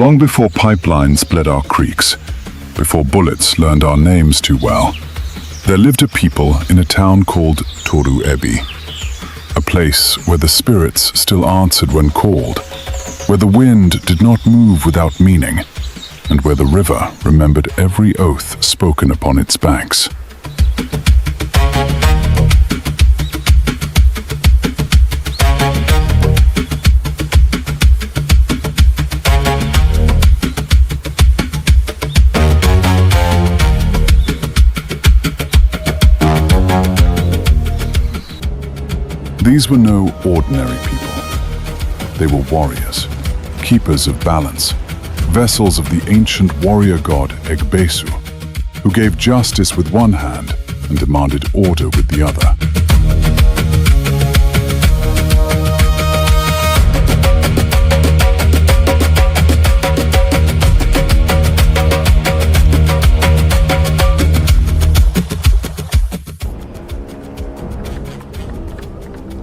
Long before pipelines bled our creeks, before bullets learned our names too well, there lived a people in a town called Tórù-ébì, a place where the spirits still answered when called, where the wind did not move without meaning, and where the river remembered every oath spoken upon its banks. These were no ordinary people. They were warriors, keepers of balance, vessels of the ancient warrior god Egbesu, who gave justice with one hand and demanded order with the other.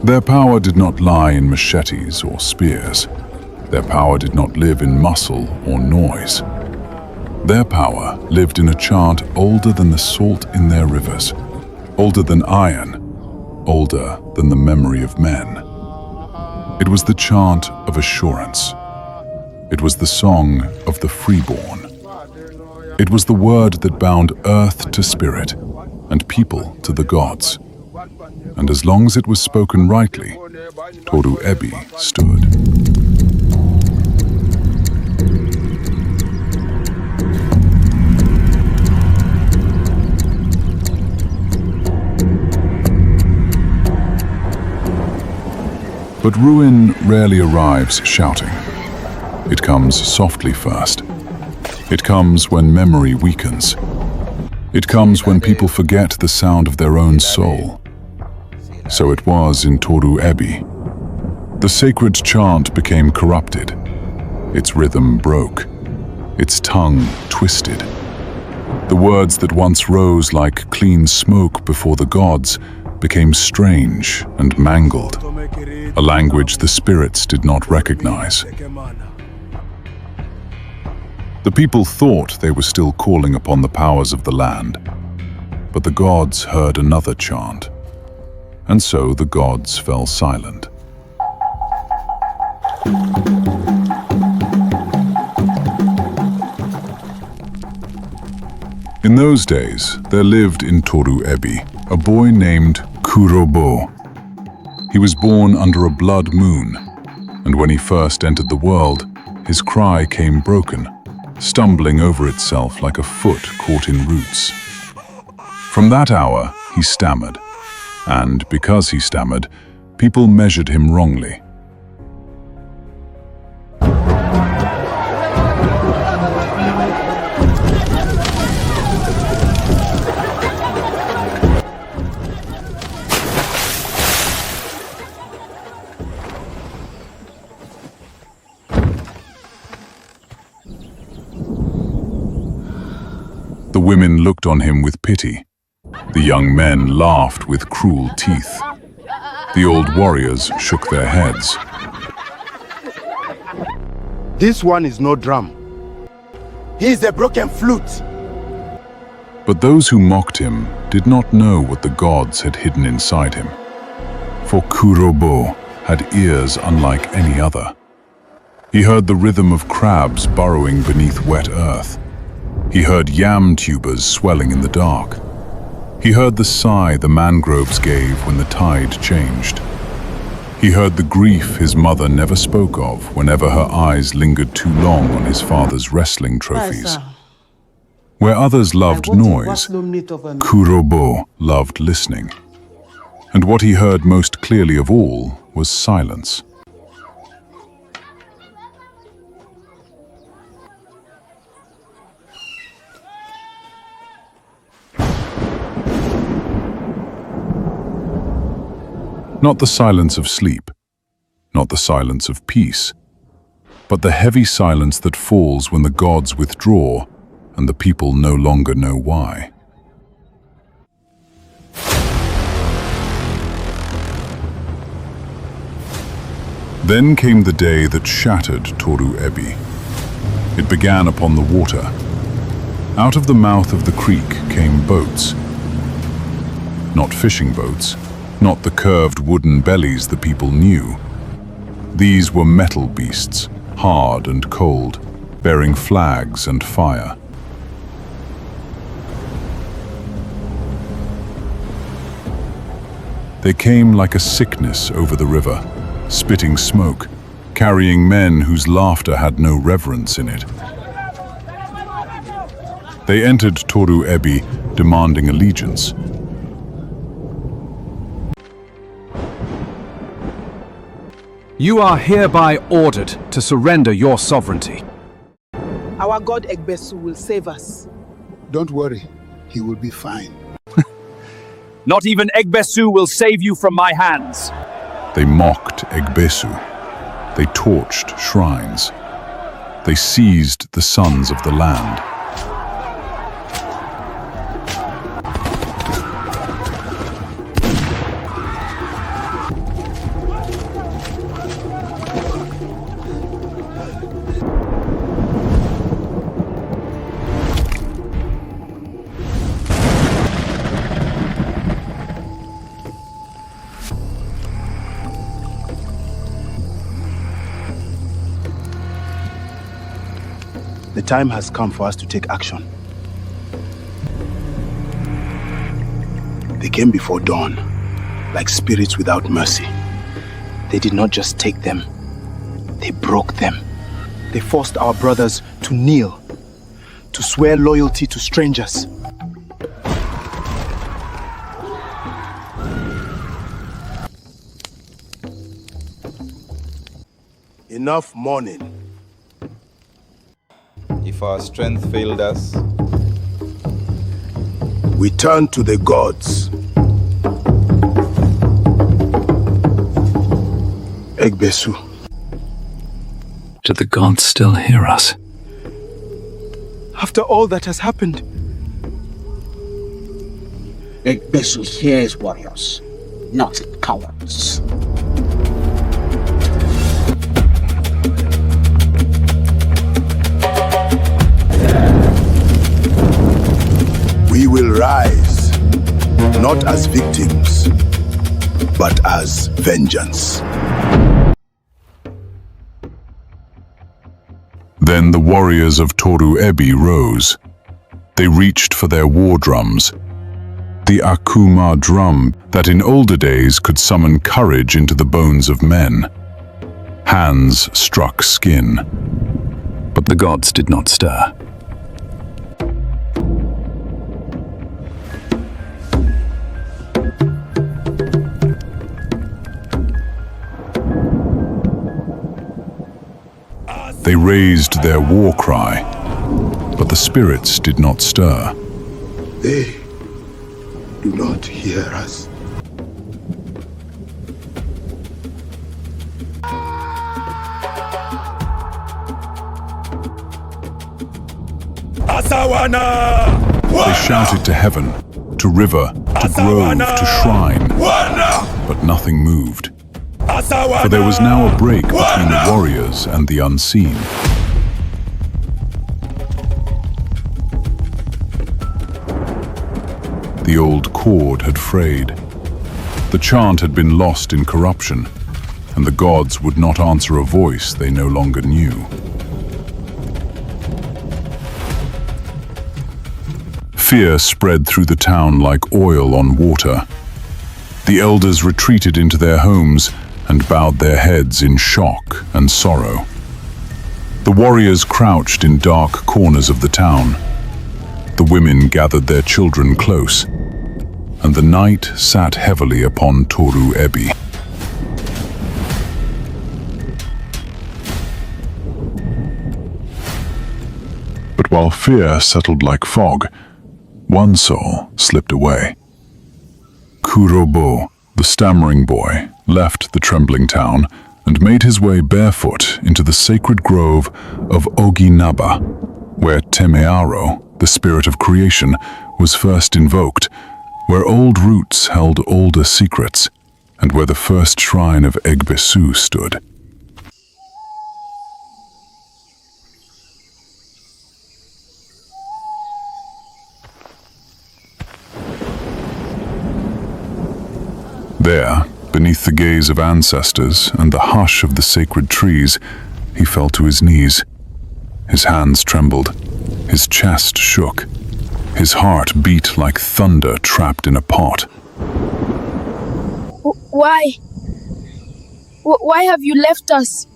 Their power did not lie in machetes or spears. Their power did not live in muscle or noise. Their power lived in a chant older than the salt in their rivers, older than iron, older than the memory of men. It was the chant of assurance. It was the song of the freeborn. It was the word that bound earth to spirit and people to the gods. And as long as it was spoken rightly, Tórù-ébì stood. But ruin rarely arrives shouting. It comes softly first. It comes when memory weakens. It comes when people forget the sound of their own soul. So it was in Tórù-ébì. The sacred chant became corrupted. Its rhythm broke. Its tongue twisted. The words that once rose like clean smoke before the gods became strange and mangled, a language the spirits did not recognize. The people thought they were still calling upon the powers of the land, but the gods heard another chant. And so the gods fell silent. In those days, there lived in Tórù-ébì a boy named Kurobo. He was born under a blood moon, and when he first entered the world, his cry came broken, stumbling over itself like a foot caught in roots. From that hour, he stammered. And because he stammered, people measured him wrongly. The women looked on him with pity. The young men laughed with cruel teeth. The old warriors shook their heads. This one is no drum. He is a broken flute. But those who mocked him did not know what the gods had hidden inside him. For Kurobo had ears unlike any other. He heard the rhythm of crabs burrowing beneath wet earth. He heard yam tubers swelling in the dark. He heard the sigh the mangroves gave when the tide changed. He heard the grief his mother never spoke of whenever her eyes lingered too long on his father's wrestling trophies. Where others loved noise, Kurobo loved listening. And what he heard most clearly of all was silence. Not the silence of sleep, not the silence of peace, but the heavy silence that falls when the gods withdraw and the people no longer know why. Then came the day that shattered Tórù-ébì. It began upon the water. Out of the mouth of the creek came boats. Not fishing boats, not the curved wooden bellies the people knew. These were metal beasts, hard and cold, bearing flags and fire. They came like a sickness over the river, spitting smoke, carrying men whose laughter had no reverence in it. They entered Tórù-ébì, demanding allegiance. You are hereby ordered to surrender your sovereignty. Our god Egbesu will save us. Don't worry, he will be fine. Not even Egbesu will save you from my hands. They mocked Egbesu. They torched shrines. They seized the sons of the land. The time has come for us to take action. They came before dawn, like spirits without mercy. They did not just take them, they broke them. They forced our brothers to kneel, to swear loyalty to strangers. Enough mourning. If our strength failed us, We turn to the gods. Egbesu. Do the gods still hear us? After all that has happened, Egbesu hears warriors, not cowards. we will rise, not as victims, but as vengeance. Then the warriors of Tórù-ébì rose. They reached for their war drums, the akuma drum that in older days could summon courage into the bones of men. Hands struck skin, But the gods did not stir. they raised their war cry, but the spirits did not stir. They do not hear us. They shouted to heaven, to river, to grove, to shrine, but nothing moved. For there was now a break between the warriors and the unseen. The old cord had frayed. The chant had been lost in corruption, and the gods would not answer a voice they no longer knew. Fear spread through the town like oil on water. The elders retreated into their homes and bowed their heads in shock and sorrow. The warriors crouched in dark corners of the town. The women gathered their children close, and the night sat heavily upon Tórù-ébì. But while fear settled like fog, one soul slipped away. Chant, the stammering boy, left the trembling town and made his way barefoot into the sacred grove of Oginaba, where Temearo, the spirit of creation, was first invoked, where old roots held older secrets, and where the first shrine of Egbesu stood. Beneath the gaze of ancestors and the hush of the sacred trees, he fell to his knees. His hands trembled. His chest shook. His heart beat like thunder trapped in a pot. Why? Why have you left us?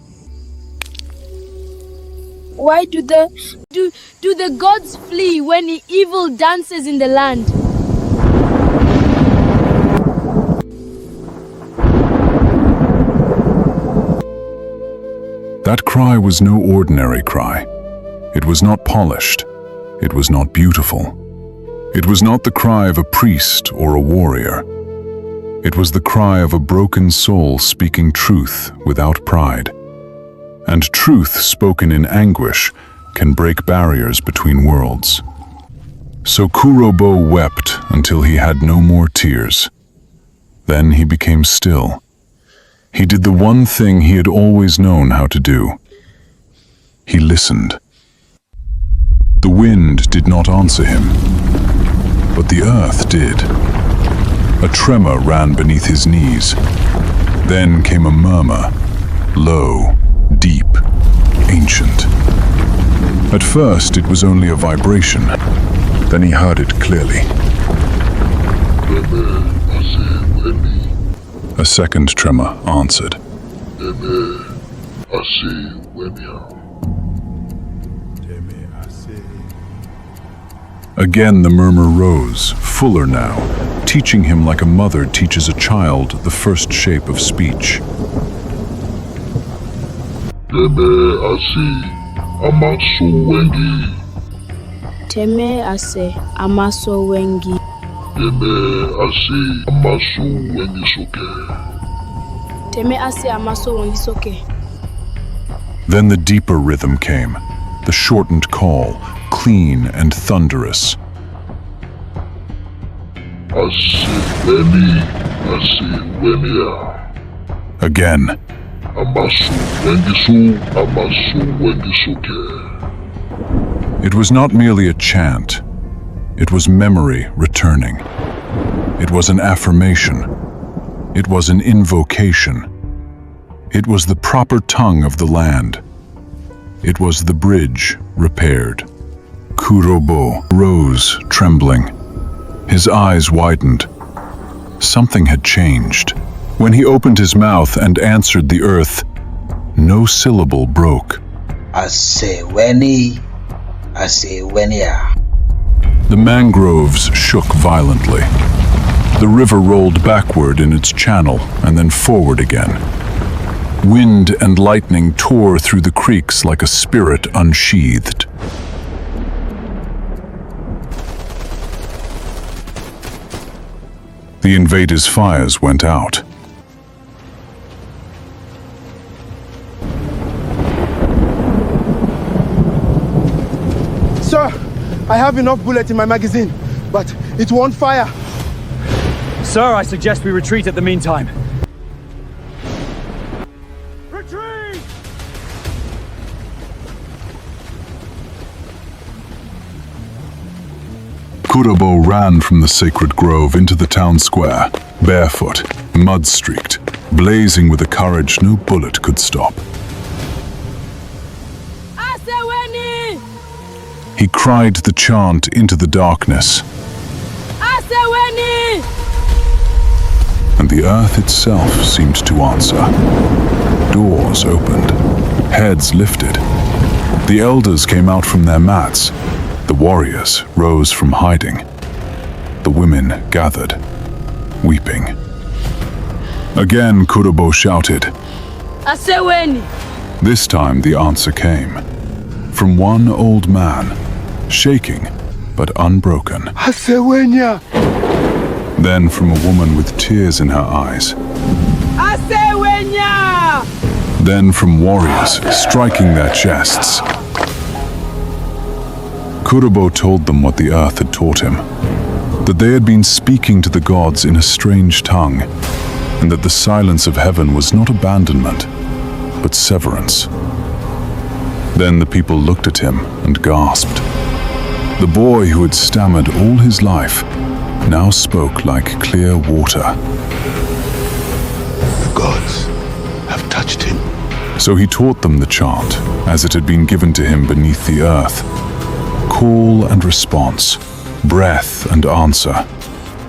Why do the gods flee when evil dances in the land? That cry was no ordinary cry. It was not polished. It was not beautiful. It was not the cry of a priest or a warrior. It was the cry of a broken soul speaking truth without pride. And truth spoken in anguish can break barriers between worlds. So Kurobo wept until he had no more tears. Then he became still. He did the one thing he had always known how to do. He listened. The wind did not answer him, but the earth did. A tremor ran beneath his knees. Then came a murmur, low, deep, ancient. At first it was only a vibration. Then he heard it clearly. A second tremor answered. Again the murmur rose, fuller now, teaching him like a mother teaches a child the first shape of speech. Teme ase amaso wengi. Teme ase amaso wengi soke. Then the deeper rhythm came, the shortened call, clean and thunderous. Again. It was not merely a chant. It was memory returning. It was an affirmation. It was an invocation. It was the proper tongue of the land. It was the bridge repaired. Kurobo rose, trembling. His eyes widened. Something had changed. When he opened his mouth and answered the earth, no syllable broke. The mangroves shook violently. The river rolled backward in its channel and then forward again. Wind and lightning tore through the creeks like a spirit unsheathed. The invaders' fires went out. Sir, I have enough bullets in my magazine, but it won't fire. Sir, I suggest we retreat at the meantime. Retreat! Kurobo ran from the sacred grove into the town square, barefoot, mud-streaked, blazing with a courage no bullet could stop. Aseweni! He cried the chant into the darkness, Aseweni! and the earth itself seemed to answer. Doors opened, heads lifted. The elders came out from their mats. The warriors rose from hiding. The women gathered, weeping. Again Kurobo shouted. Aseweni! This time the answer came. From one old man, shaking but unbroken. Asewenya! Then from a woman with tears in her eyes. Asewenya! Then from warriors striking their chests. Kurobo told them what the earth had taught him, that they had been speaking to the gods in a strange tongue, and that the silence of heaven was not abandonment, but severance. Then the people looked at him and gasped. The boy who had stammered all his life now spoke like clear water. gods have touched him. So he taught them the chant, as it had been given to him beneath the earth. Call and response, breath and answer,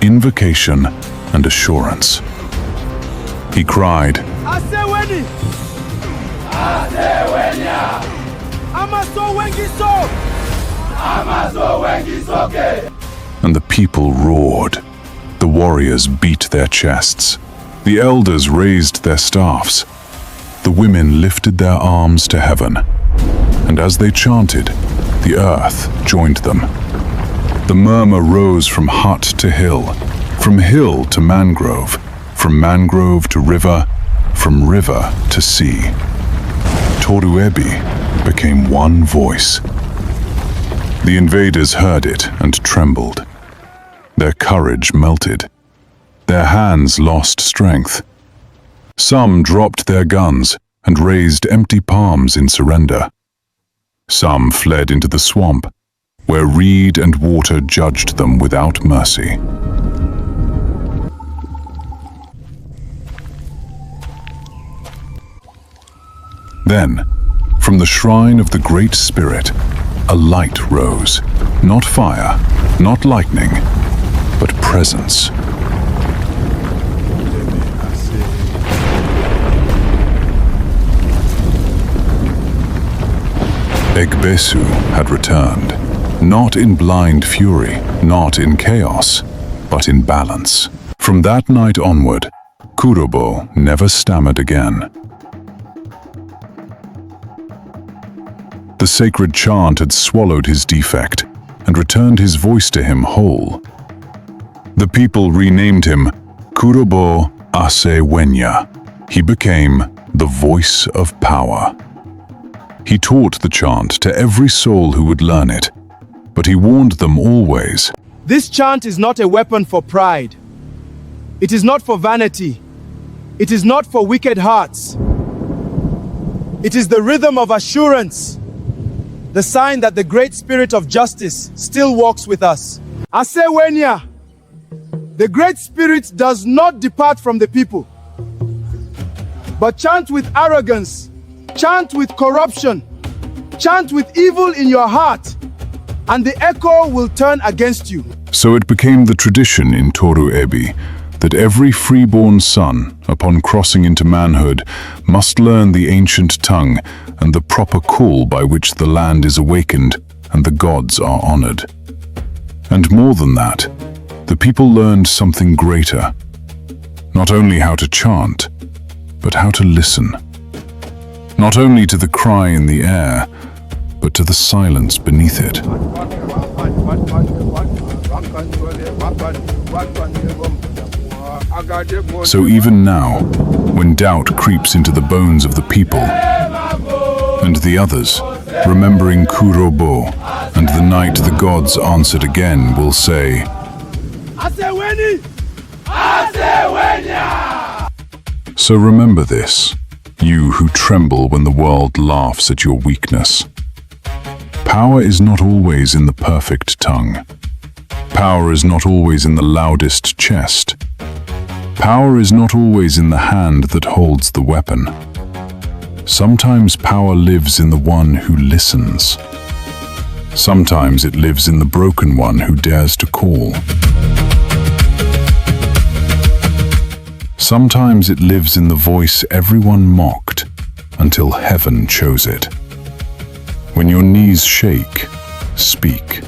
invocation and assurance. He cried, Aseweni! Asewenya! Amaso wengiso! Amaso wengisoke! and the people roared. The warriors beat their chests. The elders raised their staffs. The women lifted their arms to heaven. And as they chanted, the earth joined them. The murmur rose from hut to hill to mangrove, from mangrove to river, from river to sea. Tórù-ébì became one voice. The invaders heard it and trembled. Their courage melted. Their hands lost strength. Some dropped their guns and raised empty palms in surrender. Some fled into the swamp, where reed and water judged them without mercy. Then, from the shrine of the Great Spirit, a light rose. Not fire, not lightning, but presence. Egbesu had returned, not in blind fury, not in chaos, but in balance. From that night onward, Kurobo never stammered again. The sacred chant had swallowed his defect and returned his voice to him whole. The people renamed him Kurobo Asewenya. He became the voice of power. He taught the chant to every soul who would learn it, but he warned them always. This chant is not a weapon for pride. It is not for vanity. It is not for wicked hearts. It is the rhythm of assurance, the sign that the great spirit of justice still walks with us. Asewenya, the great spirit does not depart from the people, but chant with arrogance, chant with corruption, chant with evil in your heart, and the echo will turn against you. So it became the tradition in Tórù-ébì that every freeborn son, upon crossing into manhood, must learn the ancient tongue and the proper call by which the land is awakened and the gods are honored. And more than that, the people learned something greater. Not only how to chant, but how to listen. Not only to the cry in the air, but to the silence beneath it. So even now, when doubt creeps into the bones of the people, and the others, remembering Kurobo and the night the gods answered again, will say, Aseweni! Asewenya! So remember this, you who tremble when the world laughs at your weakness. Power is not always in the perfect tongue. Power is not always in the loudest chest. Power is not always in the hand that holds the weapon. Sometimes power lives in the one who listens. Sometimes it lives in the broken one who dares to call. Sometimes it lives in the voice everyone mocked until heaven chose it. When your knees shake, speak.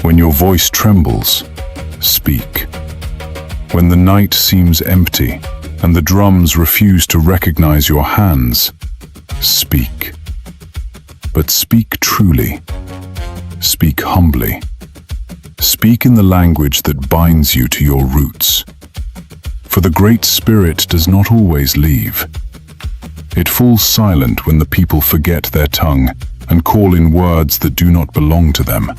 When your voice trembles, speak. When the night seems empty and the drums refuse to recognize your hands, speak. But speak truly. Speak humbly. Speak in the language that binds you to your roots. For the Great Spirit does not always leave. It falls silent when the people forget their tongue and call in words that do not belong to them.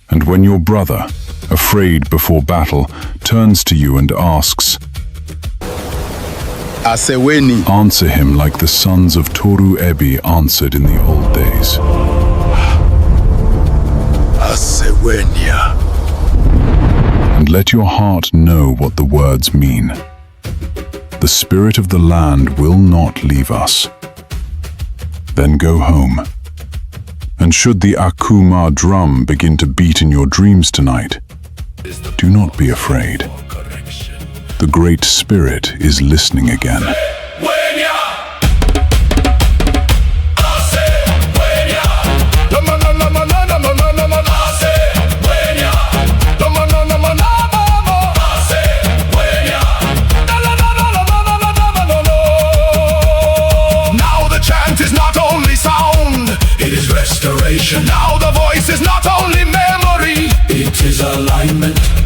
And when your brother, afraid before battle, turns to you and asks, Aseweni. Answer him like the sons of Tórù-ébì answered in the old days. Asewenya. And let your heart know what the words mean. The the spirit of the land will not leave us. Then go home. And should the Akuma drum begin to beat in your dreams tonight, do not be afraid. The Great Spirit is listening again. Now the chant is not only sound, it is restoration. Now the voice is not only memory, it is alignment.